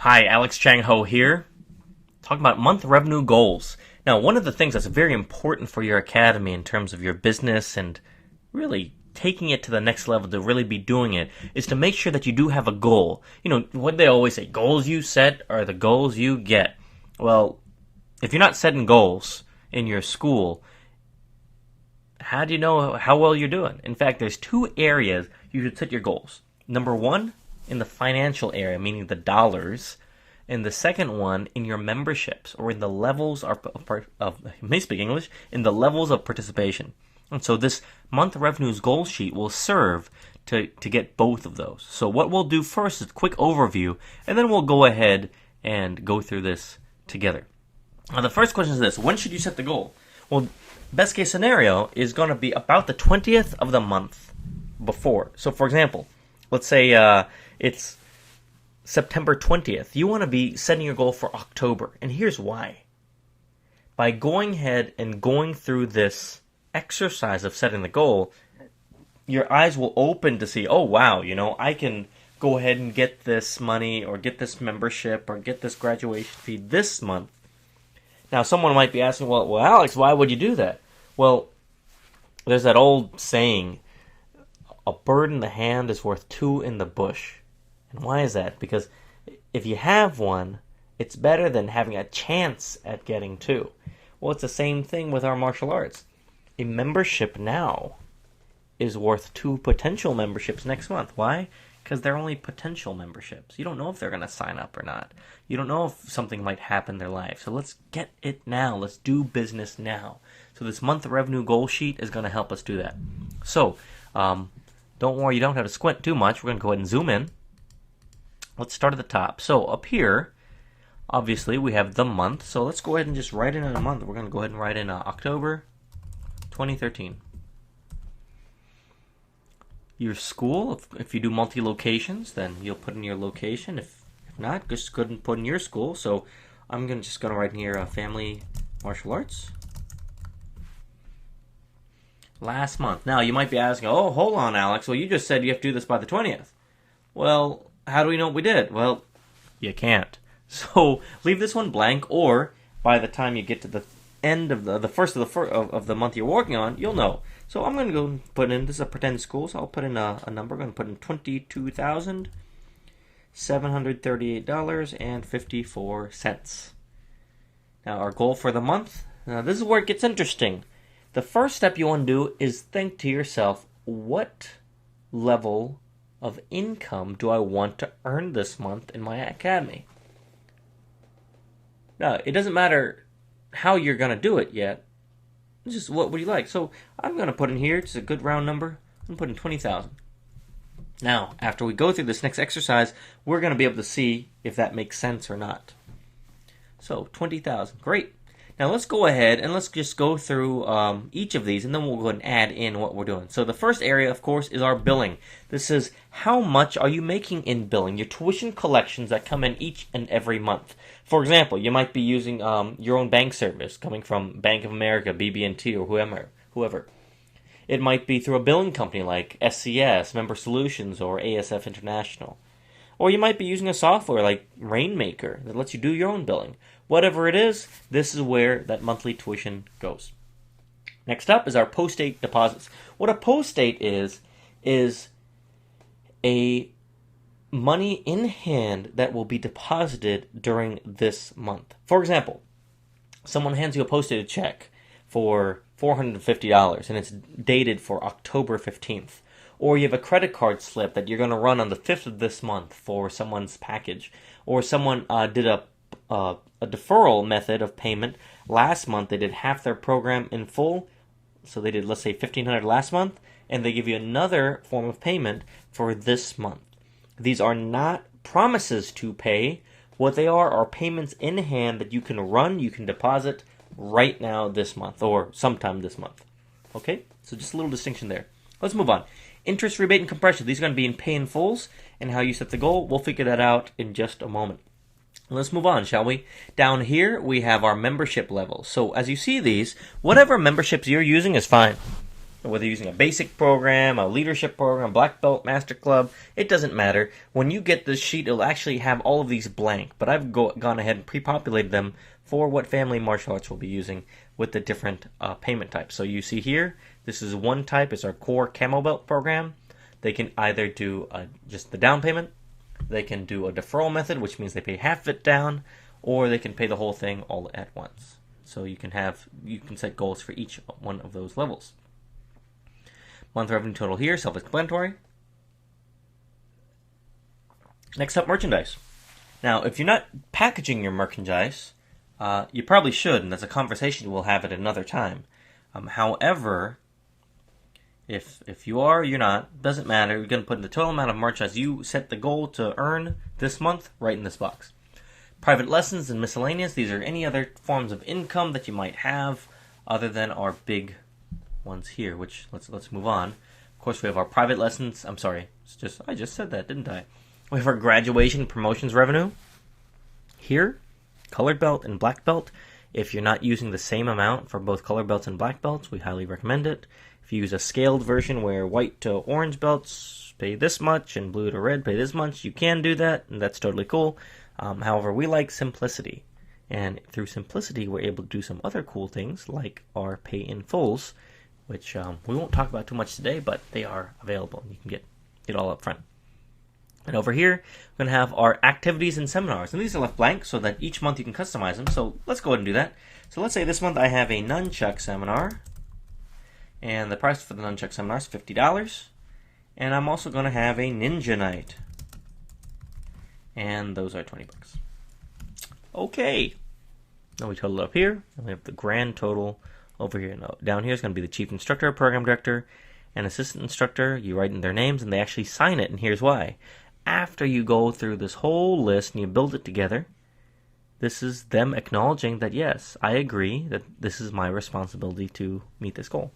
Hi, Alex Chang Ho here, talking about month revenue goals. Now, one of the things that's very important for your academy in terms of your business and really taking it to the next level to really be doing it is to make sure that you do have a goal. You know, what they always say, goals you set are the goals you get. Well, if you're not setting goals in your school, how do you know how well you're doing? In fact, there's two areas you should set your goals. Number one, in the financial area, meaning the dollars, and the second one in your memberships or in the levels of may speak English, in the levels of participation. And so this month revenues goal sheet will serve to get both of those. So what we'll do first is a quick overview, and then we'll go ahead and go through this together. Now the first question is this: when should you set the goal? Well, best case scenario is going to be about the 20th of the month before. So for example, let's say it's September 20th. You want to be setting your goal for October. And here's why. By going ahead and going through this exercise of setting the goal, your eyes will open to see, oh wow, I can go ahead and get this money or get this membership or get this graduation fee this month. Now someone might be asking, well Alex, why would you do that? Well, there's that old saying, a bird in the hand is worth two in the bush. And why is that? Because if you have one, it's better than having a chance at getting two. Well, it's the same thing with our martial arts. A membership now is worth two potential memberships next month. Why? Because they're only potential memberships. You don't know if they're going to sign up or not. You don't know if something might happen in their life. So let's get it now. Let's do business now. So this month revenue goal sheet is going to help us do that. So don't worry, you don't have to squint too much. We're going to go ahead and zoom in. Let's start at the top. So up here, obviously, we have the month. So let's go ahead and just write in a month. We're going to go ahead and write in October 2013. Your school, if you do multi-locations, then you'll put in your location. If not, just go ahead and put in your school. So I'm just going to write in here Family Martial Arts. Last month. Now, you might be asking, oh, hold on, Alex. Well, you just said you have to do this by the 20th. Well, how do we know what we did? Well, you can't. So leave this one blank, or by the time you get to the end of the first of the month you're working on, you'll know. So I'm going to go and put in, this is a pretend school, so I'll put in a number. I'm going to put in $22,738.54. Now our goal for the month, now this is where it gets interesting. The first step you want to do is think to yourself, what level of income do I want to earn this month in my academy? Now, it doesn't matter how you're going to do it yet. It's just what would you like? So I'm going to put in here, it's a good round number, I'm going to put in 20,000. Now, after we go through this next exercise, we're going to be able to see if that makes sense or not. So 20,000, great. Now let's go ahead and let's just go through each of these, and then we'll go ahead and add in what we're doing. So the first area, of course, is our billing. This is how much are you making in billing, your tuition collections that come in each and every month. For example, you might be using your own bank service coming from Bank of America, BB&T, or whoever. It might be through a billing company like SCS, Member Solutions, or ASF International. Or you might be using a software like Rainmaker that lets you do your own billing. Whatever it is, this is where that monthly tuition goes. Next up is our post-date deposits. What a post-date is a money in hand that will be deposited during this month. For example, someone hands you a post-dated check for $450 and it's dated for October 15th. Or you have a credit card slip that you're going to run on the 5th of this month for someone's package. Or someone did a deferral method of payment. Last month they did half their program in full. So they did, let's say, $1,500 last month. And they give you another form of payment for this month. These are not promises to pay. What they are payments in hand that you can run, you can deposit right now this month. Or sometime this month. Okay? So just a little distinction there. Let's move on. Interest, rebate, and compression. These are going to be in pay in fulls, and how you set the goal. We'll figure that out in just a moment. Let's move on, shall we? Down here, we have our membership levels. So as you see these, whatever memberships you're using is fine. whether you're using a basic program, a leadership program, black belt, master club, it doesn't matter. When you get this sheet, it'll actually have all of these blank, but I've gone ahead and pre-populated them for what family martial arts will be using with the different payment types. So you see here, this is one type, it's our core camo belt program. They can either do just the down payment, they can do a deferral method, which means they pay half of it down, or they can pay the whole thing all at once. So you can set goals for each one of those levels. Month revenue total here, self-explanatory. Next up, merchandise. Now, if you're not packaging your merchandise, you probably should, and that's a conversation we'll have at another time. However, if you are or you're not, doesn't matter. You're going to put in the total amount of merchandise you set the goal to earn this month right in this box. Private lessons and miscellaneous. These are any other forms of income that you might have other than our big ones here, which let's move on. Of course, we have our private lessons. I'm sorry. I just said that, didn't I? We have our graduation promotions revenue. Here, colored belt and black belt. If you're not using the same amount for both colored belts and black belts, we highly recommend it. If you use a scaled version where white to orange belts pay this much and blue to red pay this much, you can do that, and that's totally cool. However, we like simplicity, and through simplicity, we're able to do some other cool things like our pay in fulls, which we won't talk about too much today, but they are available. You can get it all up front. And over here, we're going to have our activities and seminars, and these are left blank so that each month you can customize them. So let's go ahead and do that. So let's say this month I have a nunchuck seminar, and the price for the nunchuck seminar is $50. And I'm also going to have a ninja night, and those are $20. Okay. Now we total it up here, and we have the grand total over here. Now, down here is going to be the chief instructor, program director, and assistant instructor. You write in their names, and they actually sign it, and here's why. After you go through this whole list and you build it together, this is them acknowledging that, yes, I agree that this is my responsibility to meet this goal.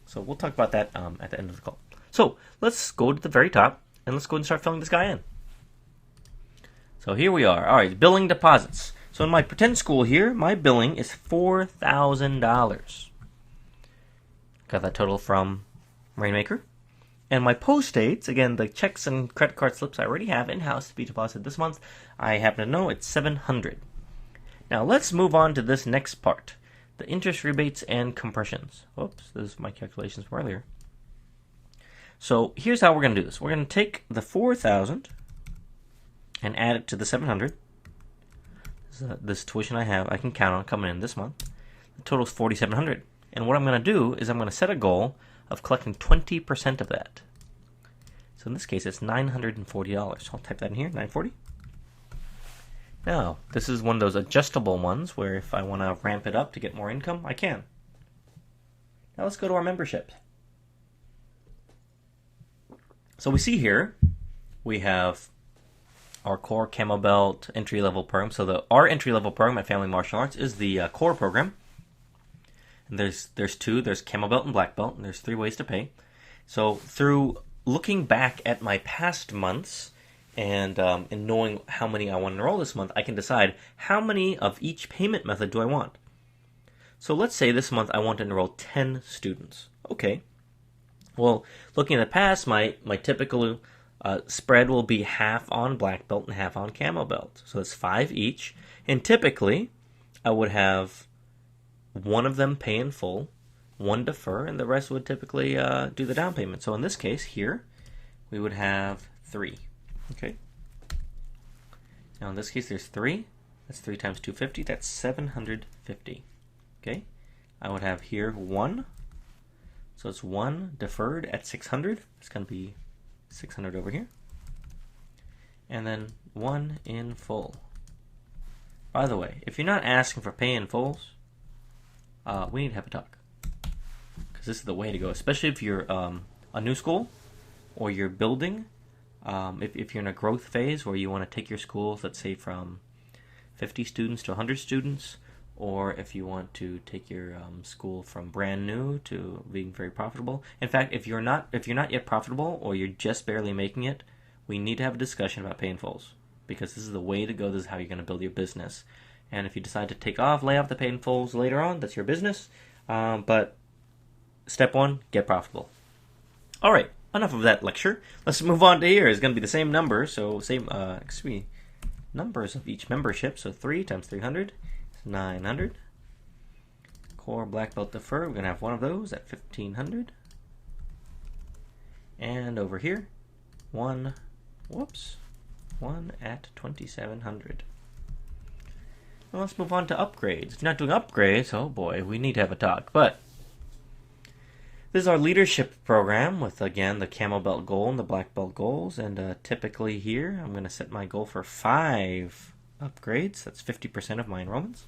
So we'll talk about that at the end of the call. So let's go to the very top, and let's go and start filling this guy in. So here we are. All right, billing deposits. So in my pretend school here, my billing is $4,000. Got that total from Rainmaker. And my post dates, again, the checks and credit card slips I already have in-house to be deposited this month, I happen to know it's $700. Now let's move on to this next part, the interest rebates and compressions. Oops, this is my calculations from earlier. So here's how we're going to do this. We're going to take the $4,000 and add it to the $700. This tuition I can count on coming in this month. The total is $4,700. And what I'm going to do is I'm going to set a goal of collecting 20% of that. So in this case, it's $940. I'll type that in here, $940. Now, this is one of those adjustable ones where if I want to ramp it up to get more income, I can. Now let's go to our membership. So we see here, we have our core camo belt entry-level program. So our entry-level program at Family Martial Arts is the core program. And there's two. There's camo belt and black belt, and there's 3 ways to pay. So through looking back at my past months and knowing how many I want to enroll this month, I can decide how many of each payment method do I want. So let's say this month I want to enroll 10 students. Okay. Well, looking at the past, my typical spread will be half on black belt and half on camo belt. So that's 5 each. And typically, I would have one of them pay in full, one defer, and the rest would typically do the down payment. So in this case here, we would have 3. Okay. Now in this case, there's 3. That's 3 times 250. That's 750. Okay. I would have here 1. So it's 1 deferred at 600. It's going to be 600 over here. And then 1 in full. By the way, if you're not asking for pay in fulls, we need to have a talk. Because this is the way to go, especially if you're a new school or you're building. If you're in a growth phase where you want to take your school, let's say from 50 students to 100 students, or if you want to take your school from brand new to being very profitable. In fact, if you're not yet profitable or you're just barely making it, we need to have a discussion about pay in fulls, because this is the way to go. This is how you're going to build your business. And if you decide to lay off the pay in fulls later on, that's your business. But step one, get profitable. All right, enough of that lecture. Let's move on to here. It's going to be the same number, so same, numbers of each membership. So 3 times 300 is 900. Core black belt defer, we're going to have one of those at 1500. And over here, one at 2700. Well, let's move on to upgrades. If you're not doing upgrades, oh boy, we need to have a talk. But this is our leadership program with, again, the camel belt goal and the black belt goals. And typically here, I'm going to set my goal for 5 upgrades. That's 50% of my enrollments.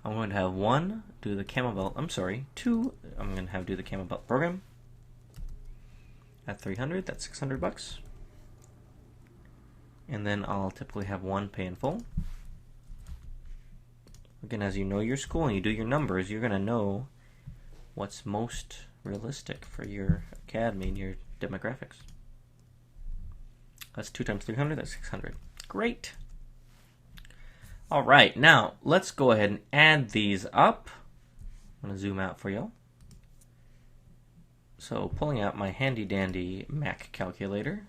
I'm going to have 1 do the camel belt. 2. I'm going to have do the camel belt program at 300. That's $600. And then I'll typically have 1 pay in full. Again, as you know your school and you do your numbers, you're going to know what's most realistic for your academy and your demographics. That's 2 times 300, that's 600. Great. All right, now let's go ahead and add these up. I'm going to zoom out for you. So pulling out my handy dandy Mac calculator,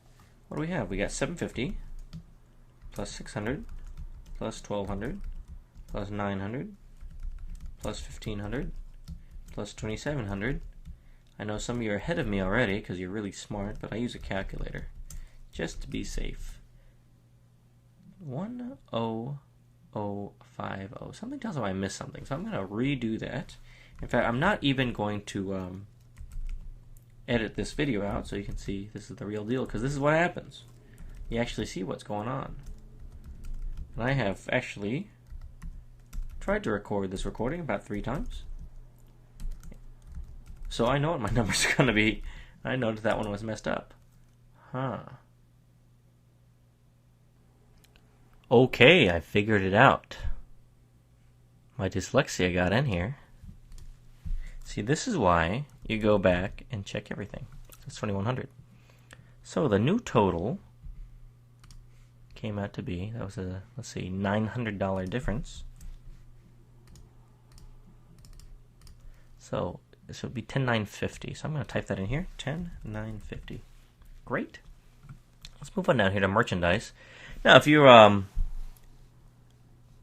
what do we have? We got 750 plus 600 plus 1200 plus 900 plus 1500 plus 2700. I know some of you are ahead of me already because you're really smart, but I use a calculator just to be safe. 10050. Something tells me I missed something, so I'm going to redo that. In fact, I'm not even going to edit this video out so you can see this is the real deal, because this is what happens. You actually see what's going on. And I have actually tried to record this recording about 3 times. So I know what my numbers are going to be. I noticed that one was messed up. Okay, I figured it out. My dyslexia got in here. See, this is why you go back and check everything. That's 2100. So the new total came out to be, that was a, let's see, $900 difference. So this would be 10950. So I'm going to type that in here, 10950. Great. Let's move on down here to merchandise. Now, if you're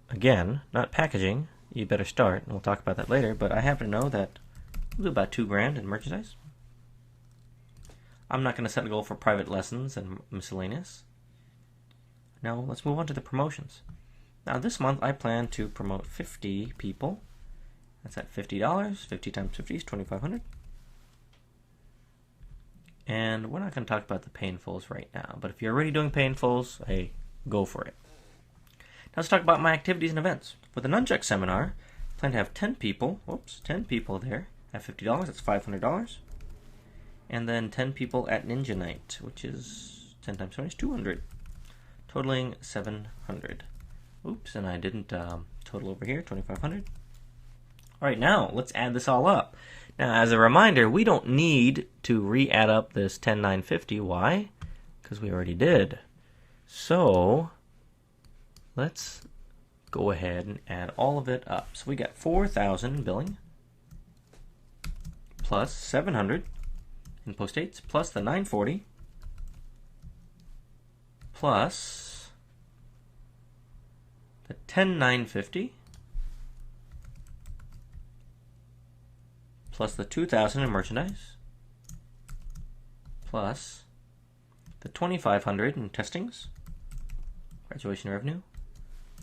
again not packaging, you better start, and we'll talk about that later. But I happen to know that we'll do about $2,000 in merchandise. I'm not going to set a goal for private lessons and miscellaneous. Now let's move on to the promotions. Now this month I plan to promote 50 people. That's at $50. 50 times 50 is 2,500. And we're not going to talk about the pay in fulls right now, but if you're already doing pay in fulls, hey, go for it. Now let's talk about my activities and events. For the Nunchuck seminar, I plan to have 10 people. 10 people there at $50. That's $500. And then 10 people at Ninja Night, which is 10 times 20 is 200, totaling 700. Oops, and I didn't total over here, 2,500. All right, now let's add this all up. Now, as a reminder, we don't need to re-add up this 10,950. Why? Because we already did. So let's go ahead and add all of it up. So we got 4,000 in billing, plus 700 in post dates, plus the 940, plus the 10,950, plus the 2,000 in merchandise, plus the 2,500 in testings, graduation revenue,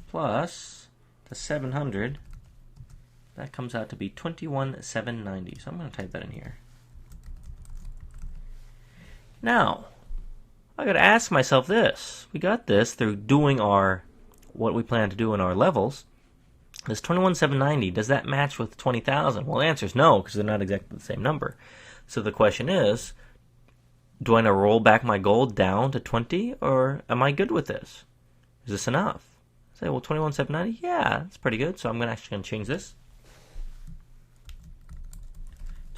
plus the 700. That comes out to be 21,790. So I'm going to type that in here. Now, I got to ask myself this. We got this through doing what we plan to do in our levels. This 21,790, does that match with 20,000? Well, the answer is no, because they're not exactly the same number. So the question is, do I want to roll back my goal down to 20, or am I good with this? Is this enough? Say, well, 21,790, yeah, that's pretty good. So I'm actually going to change this.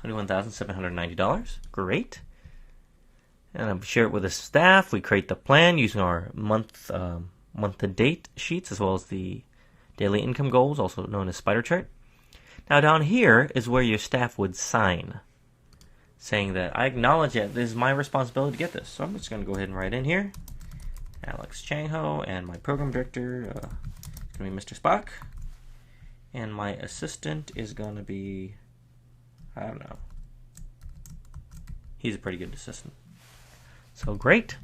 $21,790, great. And I'm share it with the staff. We create the plan using our month-to-date sheets, as well as the daily income goals, also known as spider chart. Now down here is where your staff would sign, saying that I acknowledge that this is my responsibility to get this. So I'm just going to go ahead and write in here, Alex Changho, and my program director is going to be Mr. Spock, and my assistant is going to be, I don't know, he's a pretty good assistant. So great.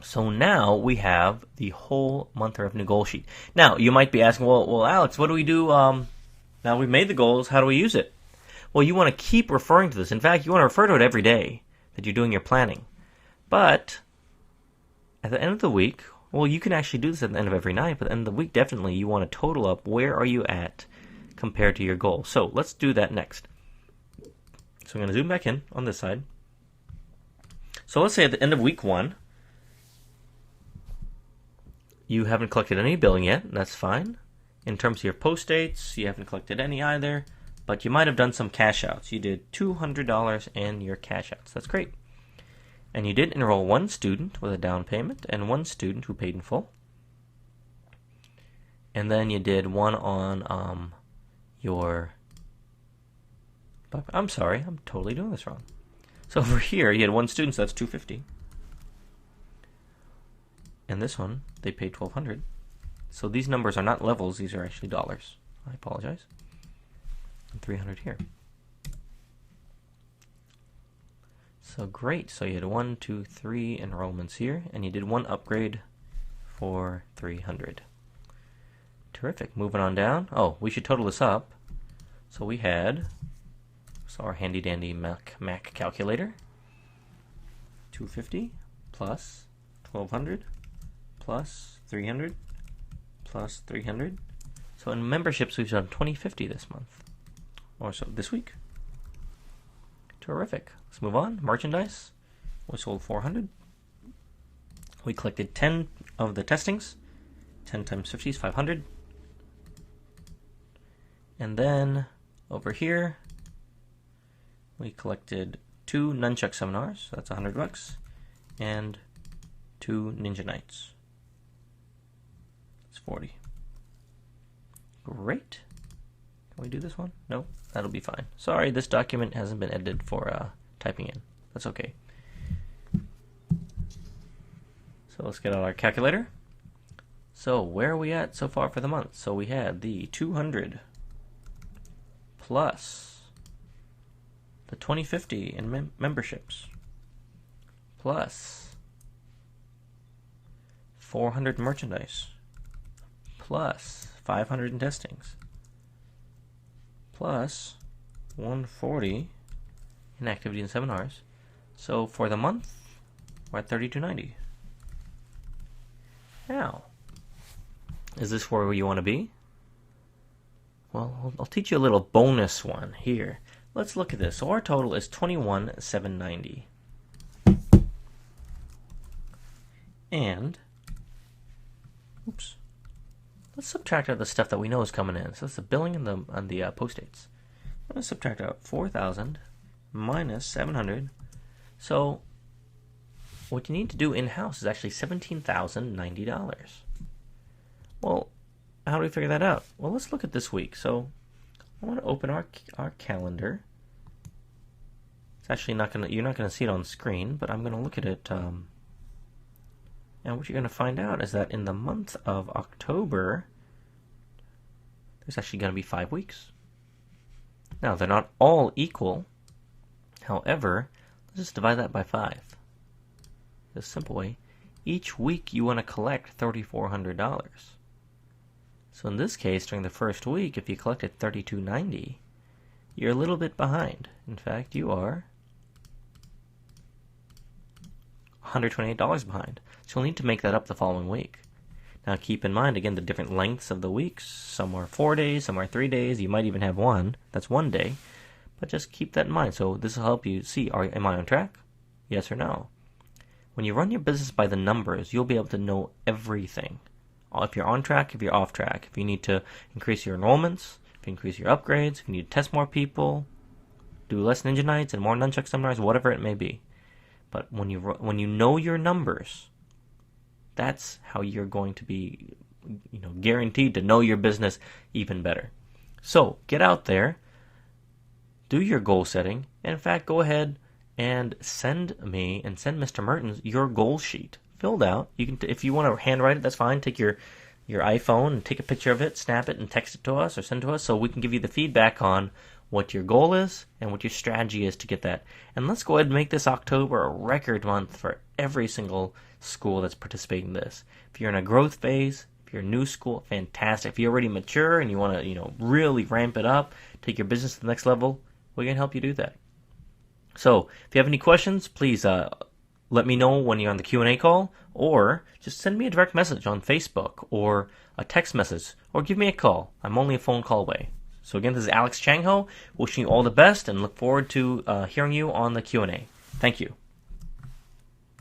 So now we have the whole month revenue goal sheet. Now you might be asking, well, Alex, what do we do? Now we've made the goals. How do we use it? Well, you want to keep referring to this. In fact, you want to refer to it every day that you're doing your planning. But at the end of the week, well, you can actually do this at the end of every night. But at the end of the week, definitely you want to total up where are you at compared to your goal. So let's do that next. So I'm going to zoom back in on this side. So let's say at the end of week 1, you haven't collected any billing yet. That's fine. In terms of your post dates, you haven't collected any either. But you might have done some cash outs. You did $200 in your cash outs. That's great. And you did enroll one student with a down payment and one student who paid in full. And then you did one on your... I'm sorry, I'm totally doing this wrong. So over here, you had one student, so that's $250. And this one, they paid $1,200. So these numbers are not levels, these are actually dollars. I apologize. And $300 here. So great. So you had 1, 2, 3 enrollments here, and you did one upgrade for $300. Terrific. Moving on down. Oh, we should total this up. So we had our handy dandy Mac calculator. 250 plus 1,200 plus 300 plus 300. So in memberships, we've done 2050 this month, or so this week. Terrific. Let's move on. Merchandise. We sold 400. We collected 10 of the testings. 10 times 50 is 500. And then over here, we collected 2 Nunchuck seminars. So that's $100. And 2 Ninja Nights. It's 40. Great. Can we do this one? No, that'll be fine. Sorry, this document hasn't been edited for typing in. That's okay. So let's get out our calculator. So where are we at so far for the month? So we had the 200 plus the 2050 in memberships plus 400 merchandise plus 500 in testings plus 140 in activity and seminars. So for the month, we're at $32.90. Now, is this where you want to be? Well, I'll teach you a little bonus one here. Let's look at this. So our total is $21,790. And, oops, let's subtract out the stuff that we know is coming in. So that's the billing and the post dates. I'm going to subtract out 4,000 minus 700. So what you need to do in-house is actually $17,090. Well, how do we figure that out? Well, let's look at this week. So I want to open our calendar. It's actually not going to, you're not going to see it on screen, but I'm going to look at it. And what you're going to find out is that in the month of October, there's actually going to be 5 weeks. Now, they're not all equal. However, let's just divide that by 5. The simple way. Each week you want to collect $3,400. So in this case, during the first week, if you collected $32.90, you're a little bit behind. In fact, you are $128 behind. So you'll need to make that up the following week. Now keep in mind, again, the different lengths of the weeks. Some are 4 days, some are 3 days. You might even have one. That's 1 day. But just keep that in mind. So this will help you see, am I on track? Yes or no? When you run your business by the numbers, you'll be able to know everything. If you're on track, if you're off track. If you need to increase your enrollments, if you increase your upgrades, if you need to test more people, do less Ninja Nights and more Nunchuck seminars, whatever it may be. But when you know your numbers, that's how you're going to be, guaranteed to know your business even better. So get out there, do your goal setting, and in fact, go ahead and send me and send Mr. Mertens your goal sheet filled out. You can, if you want to handwrite it, that's fine. Take your iPhone and take a picture of it, snap it, and text it to us or send to us so we can give you the feedback on what your goal is and what your strategy is to get that. And let's go ahead and make this October a record month for every single school that's participating in this. If you're in a growth phase, if you're a new school, fantastic. If you're already mature and you want to, really ramp it up, take your business to the next level, we can help you do that. So if you have any questions, please let me know when you're on the Q&A call, or just send me a direct message on Facebook or a text message, or give me a call. I'm only a phone call away. So again, this is Alex Changho, wishing you all the best and look forward to hearing you on the Q&A. Thank you.